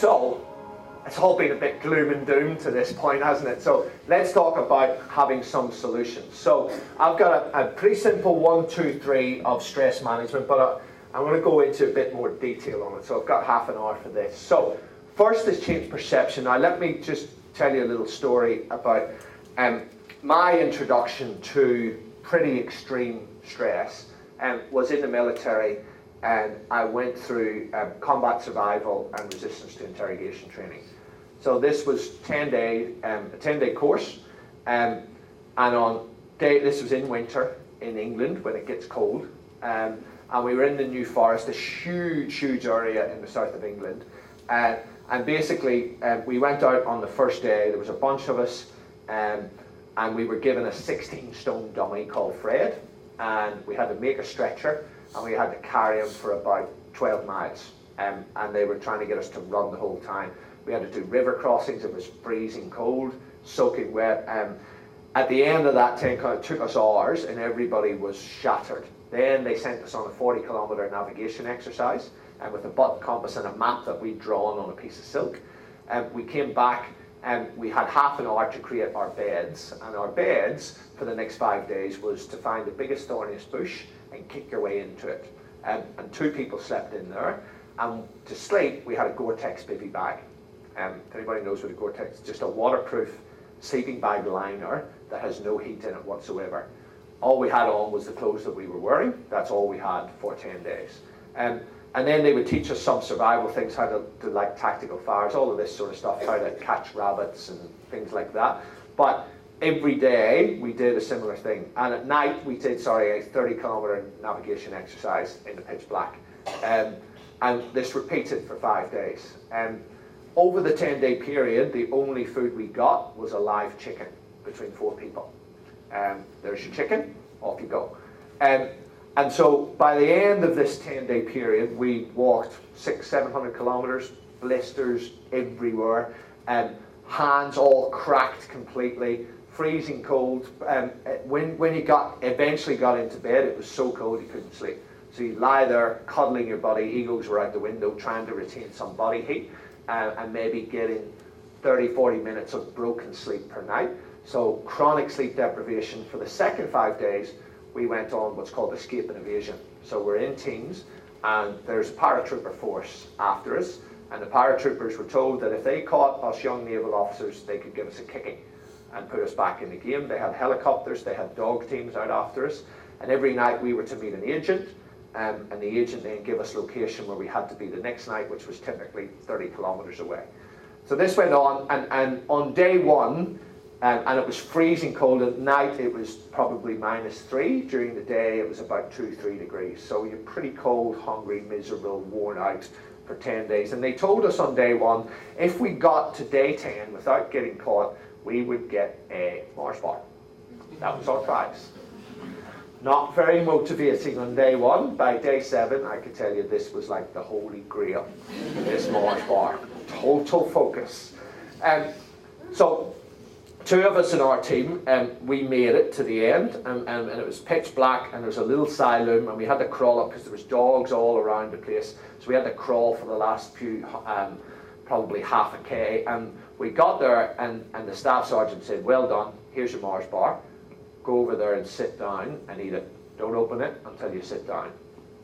So it's all been a bit gloom and doom to this point, hasn't it? So let's talk about having some solutions. So I've got a pretty simple 1, 2, 3 of stress management, but I'm going to go into a bit more detail on it. So I've got half an hour for this. So first is change perception. Now let me just tell you a little story about my introduction to pretty extreme stress. Was in the military, and I went through combat survival and resistance to interrogation training. So this was a 10-day course, and this was in winter in England when it gets cold, and we were in the New Forest, this huge area in the south of England, and basically we went out on the first day. There was a bunch of us, and we were given a 16-stone dummy called Fred, and we had to make a stretcher, and we had to carry him for about 12 miles, and they were trying to get us to run the whole time. We had to do river crossings. It was freezing cold, soaking wet. At the end of that 10, it took us hours, and everybody was shattered. Then they sent us on a 40-kilometre navigation exercise, and with a button compass and a map that we'd drawn on a piece of silk. We came back, and we had half an hour to create our beds, and our beds for the next 5 days was to find the biggest, thorniest bush and kick your way into it. And 2 people slept in there, and to sleep we had a Gore-Tex bivy bag. If anybody knows what a Gore-Tex is, just a waterproof sleeping bag liner that has no heat in it whatsoever. All we had on was the clothes that we were wearing. That's all we had for 10 days. And then they would teach us some survival things, how to do like tactical fires, all of this sort of stuff, how to catch rabbits and things like that. But every day we did a similar thing. And at night we did, a 30-kilometre navigation exercise in the pitch black. And this repeated for 5 days. Over the 10-day period, the only food we got was a live chicken between 4 people. There's your chicken, off you go. And so by the end of this 10-day period, we walked 600-700 kilometres, blisters everywhere, hands all cracked completely, freezing cold. When you eventually got into bed, it was so cold you couldn't sleep. So you lie there, cuddling your buddy, egos were out the window, trying to retain some body heat, and maybe getting 30-40 minutes of broken sleep per night. So chronic sleep deprivation. For the second 5 days, we went on what's called escape and evasion. So we're in teams, and there's a paratrooper force after us, and the paratroopers were told that if they caught us young naval officers, they could give us a kicking and put us back in the game. They had helicopters, they had dog teams out after us, and every night we were to meet an agent, and the agent then gave us location where we had to be the next night, which was typically 30 kilometres away. So this went on, and on day 1, and it was freezing cold. At night it was probably -3. During the day it was about 2-3 degrees. So you're pretty cold, hungry, miserable, worn out for 10 days. And they told us on day 1, if we got to day 10 without getting caught, we would get a Mars bar. That was our prize. Not very motivating on day 1. By day 7, I could tell you this was like the holy grail, this Mars bar. Total focus. So 2 of us in our team, we made it to the end, and it was pitch black, and there was a little silo, and we had to crawl up because there was dogs all around the place. So we had to crawl for the last few, probably half a K, and we got there, and the staff sergeant said, well done, here's your Mars bar. Go over there and sit down and eat it. Don't open it until you sit down.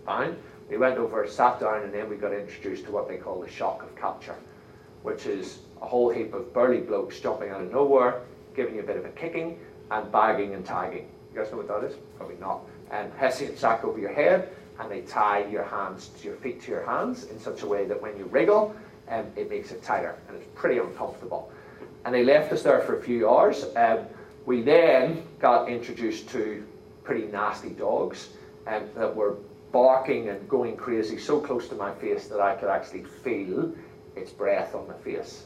Fine. We went over, sat down, and then we got introduced to what they call the shock of capture, which is a whole heap of burly blokes jumping out of nowhere, giving you a bit of a kicking, and bagging and tagging. You guys know what that is? Probably not. And hessian sack over your head, and they tie your feet to your hands in such a way that when you wriggle, it makes it tighter, and it's pretty uncomfortable. And they left us there for a few hours. We then got introduced to pretty nasty dogs that were barking and going crazy so close to my face that I could actually feel its breath on my face.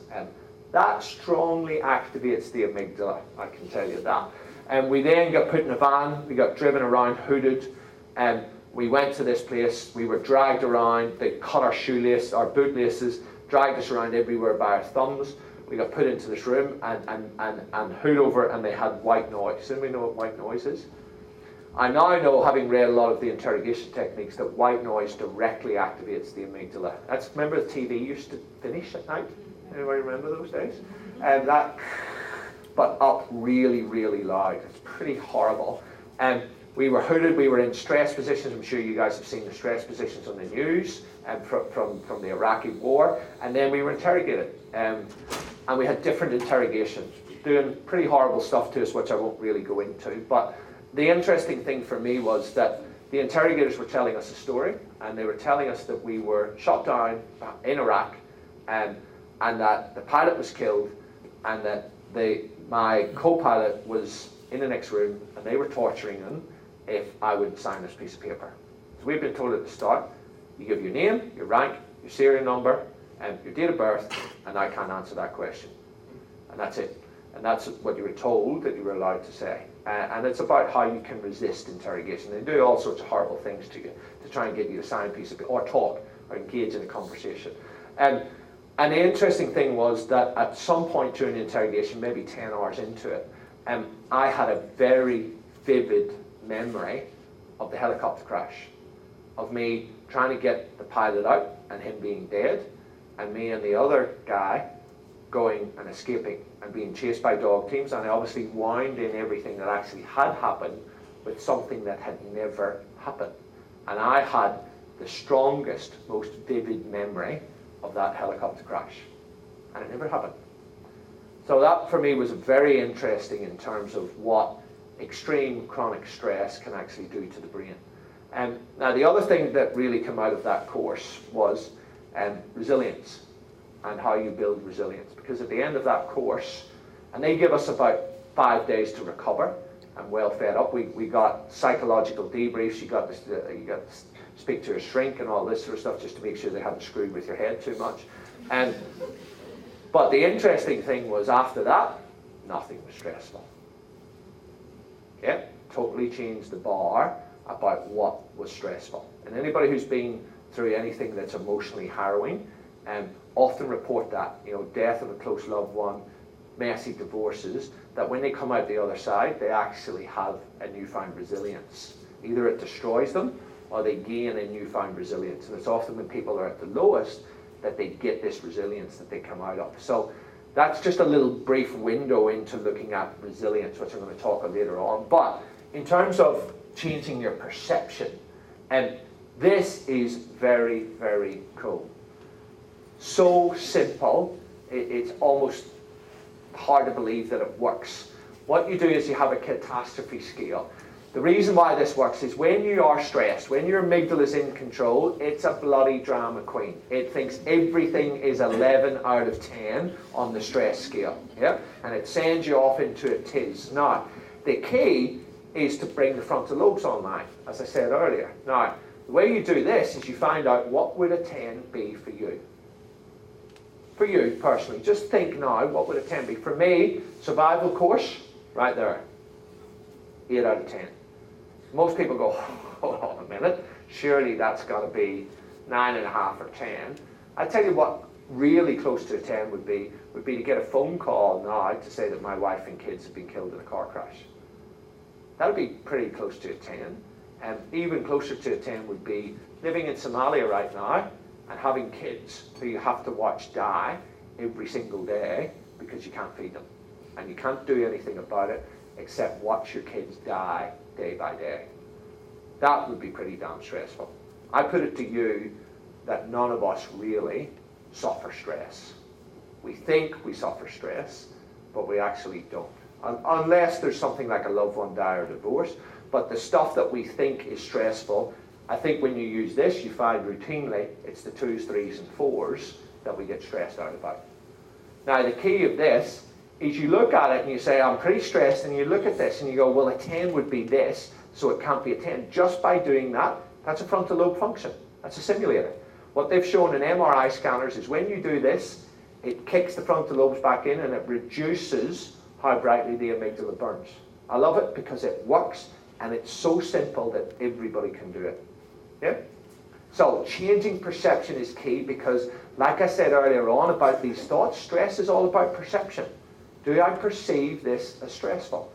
That strongly activates the amygdala, I can tell you that. And we then got put in a van, we got driven around hooded, and we went to this place, we were dragged around, they cut our bootlaces, dragged us around everywhere by our thumbs. We got put into this room and hood over, and they had white noise. Does anybody know what white noise is? I now know, having read a lot of the interrogation techniques, that white noise directly activates the amygdala. Remember the TV used to finish at night? Anybody remember those days? And that, but up really, really loud. It's pretty horrible. And we were hooded, we were in stress positions. I'm sure you guys have seen the stress positions on the news from the Iraqi war. And then we were interrogated. And we had different interrogations, doing pretty horrible stuff to us, which I won't really go into. But the interesting thing for me was that the interrogators were telling us a story, and they were telling us that we were shot down in Iraq, and that the pilot was killed, and that my co-pilot was in the next room, and they were torturing him if I would sign this piece of paper. So we'd been told at the start, you give your name, your rank, your serial number, and your date of birth, and I can't answer that question. And that's it. And that's what you were told that you were allowed to say. And it's about how you can resist interrogation. They do all sorts of horrible things to you to try and get you to sign a piece of paper, or talk, or engage in a conversation. And the interesting thing was that at some point during the interrogation, maybe 10 hours into it, I had a very vivid memory of the helicopter crash, of me trying to get the pilot out and him being dead, and me and the other guy going and escaping and being chased by dog teams. And I obviously wound in everything that actually had happened with something that had never happened. And I had the strongest, most vivid memory of that helicopter crash. And it never happened. So that for me was very interesting in terms of what extreme chronic stress can actually do to the brain. Now the other thing that really came out of that course was resilience, and how you build resilience. Because at the end of that course, and they give us about 5 days to recover and well fed up. We got psychological debriefs, you got to speak to a shrink and all this sort of stuff just to make sure they hadn't screwed with your head too much. But the interesting thing was, after that, nothing was stressful. Okay? Totally changed the bar about what was stressful. And anybody who's been through anything that's emotionally harrowing, often report that, death of a close loved one, messy divorces, that when they come out the other side, they actually have a newfound resilience. Either it destroys them, or they gain a newfound resilience. And it's often when people are at the lowest that they get this resilience that they come out of. So that's just a little brief window into looking at resilience, which I'm going to talk about later on. But in terms of changing your perception, this is very, very cool. So simple, it's almost hard to believe that it works. What you do is you have a catastrophe scale. The reason why this works is when you are stressed, when your amygdala is in control, it's a bloody drama queen. It thinks everything is 11 out of 10 on the stress scale, yeah? And it sends you off into a tiz. Now, the key is to bring the frontal lobes online, as I said earlier. Now, the way you do this is you find out what would a 10 be for you. For you personally, just think now, what would a 10 be? For me, survival course, right there, 8 out of 10. Most people go, hold on a minute, surely that's got to be 9.5 or 10. I tell you what really close to a 10 would be to get a phone call now to say that my wife and kids have been killed in a car crash. That would be pretty close to a 10. And even closer to a 10 would be living in Somalia right now and having kids who you have to watch die every single day because you can't feed them. And you can't do anything about it except watch your kids die day by day. That would be pretty damn stressful. I put it to you that none of us really suffer stress. We think we suffer stress, but we actually don't. Unless there's something like a loved one die or divorce. But the stuff that we think is stressful, I think when you use this, you find routinely it's the 2s, 3s, and 4s that we get stressed out about. Now, the key of this is you look at it and you say, I'm pretty stressed, and you look at this and you go, well, a 10 would be this, so it can't be a 10. Just by doing that, that's a frontal lobe function. That's a simulator. What they've shown in MRI scanners is when you do this, it kicks the frontal lobes back in and it reduces how brightly the amygdala burns. I love it because it works and it's so simple that everybody can do it. Yeah? So changing perception is key because, like I said earlier on about these thoughts, stress is all about perception. Do I perceive this as stressful?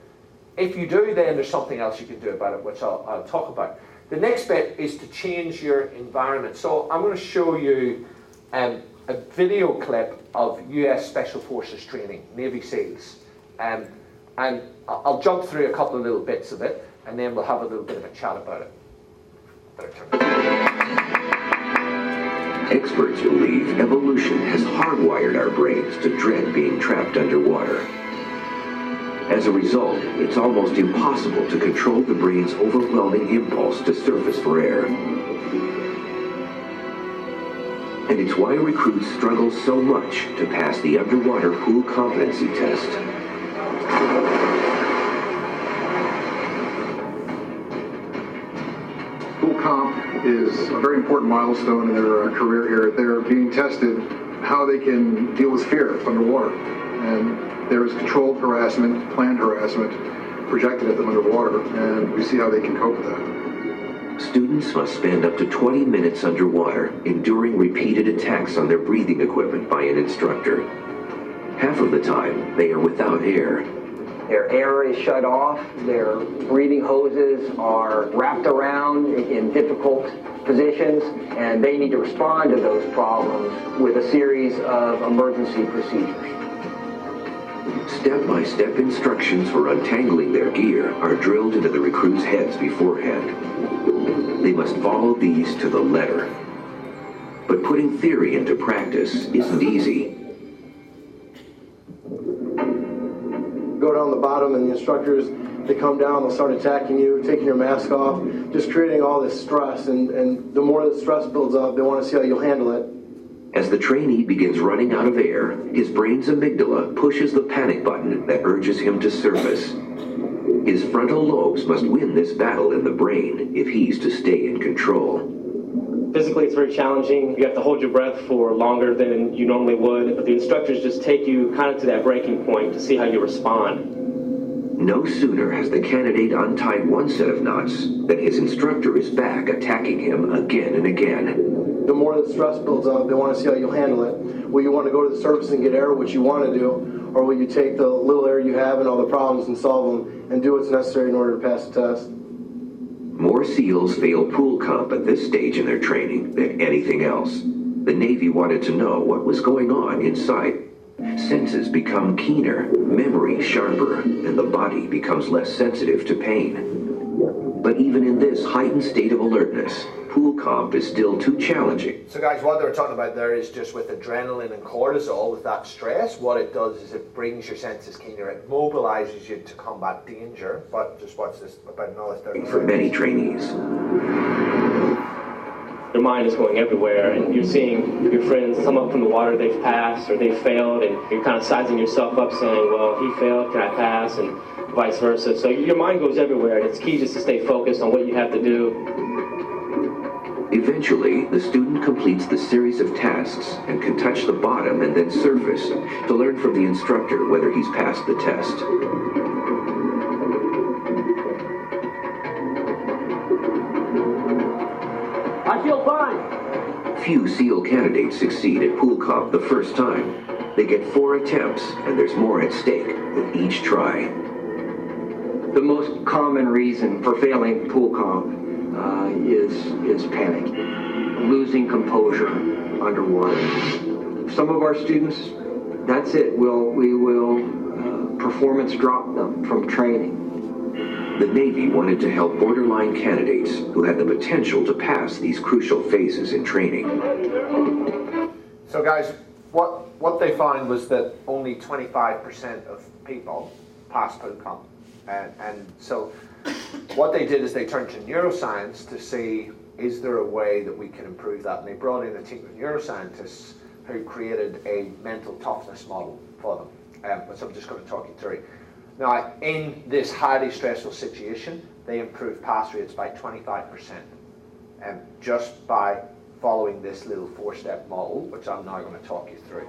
If you do, then there's something else you can do about it, which I'll talk about. The next bit is to change your environment. So I'm going to show you a video clip of US Special Forces training, Navy SEALs. And I'll jump through a couple of little bits of it, and then we'll have a little bit of a chat about it. Experts believe evolution has hardwired our brains to dread being trapped underwater. As a result, it's almost impossible to control the brain's overwhelming impulse to surface for air. And it's why recruits struggle so much to pass the underwater pool competency test. Pool comp is a very important milestone in their career here. They're being tested how they can deal with fear underwater. And there is controlled harassment, planned harassment projected at them underwater, and we see how they can cope with that. Students must spend up to 20 minutes underwater, enduring repeated attacks on their breathing equipment by an instructor. Half of the time, they are without air. Their air is shut off, their breathing hoses are wrapped around in difficult positions, and they need to respond to those problems with a series of emergency procedures. Step-by-step instructions for untangling their gear are drilled into the recruits' heads beforehand. They must follow these to the letter. But putting theory into practice isn't easy. Go down the bottom and the instructors, they come down, they'll start attacking you, taking your mask off, just creating all this stress, and the more the stress builds up, they want to see how you'll handle it. As the trainee begins running out of air, his brain's amygdala pushes the panic button that urges him to surface. His frontal lobes must win this battle in the brain if he's to stay in control. Physically, it's very challenging. You have to hold your breath for longer than you normally would, but the instructors just take you kind of to that breaking point to see how you respond. No sooner has the candidate untied one set of knots than his instructor is back attacking him again and again. The more the stress builds up, they want to see how you'll handle it. Will you want to go to the surface and get air, which you want to do, or will you take the little air you have and all the problems and solve them and do what's necessary in order to pass the test? More SEALs fail pool comp at this stage in their training than anything else. The Navy wanted to know what was going on inside. Senses become keener, memory sharper, and the body becomes less sensitive to pain. But even in this heightened state of alertness, pool comp is still too challenging. So guys, what they were talking about there is just with adrenaline and cortisol, with that stress, what it does is it brings your senses keener, it mobilizes you to combat danger. But just watch this, about another 30 seconds. For many trainees. Your mind is going everywhere, and you're seeing your friends come up from the water, they've passed or they've failed, and you're kind of sizing yourself up saying, well, if he failed, can I pass? And vice versa. So your mind goes everywhere, and it's key just to stay focused on what you have to do. Eventually, the student completes the series of tasks and can touch the bottom and then surface to learn from the instructor whether he's passed the test. I feel fine. Few SEAL candidates succeed at pool comp the first time. They get 4 attempts, and there's more at stake with each try. The most common reason for failing pool comp is panic, losing composure underwater. Some of our students, that's it. We will performance drop them from training. The Navy wanted to help borderline candidates who had the potential to pass these crucial phases in training. So guys, what they found was that only 25% of people pass pool comp. And so what they did is they turned to neuroscience to see, is there a way that we can improve that? And they brought in a team of neuroscientists who created a mental toughness model for them, which I'm just going to talk you through. Now, in this highly stressful situation, they improved pass rates by 25%, just by following this little 4-step model, which I'm now going to talk you through.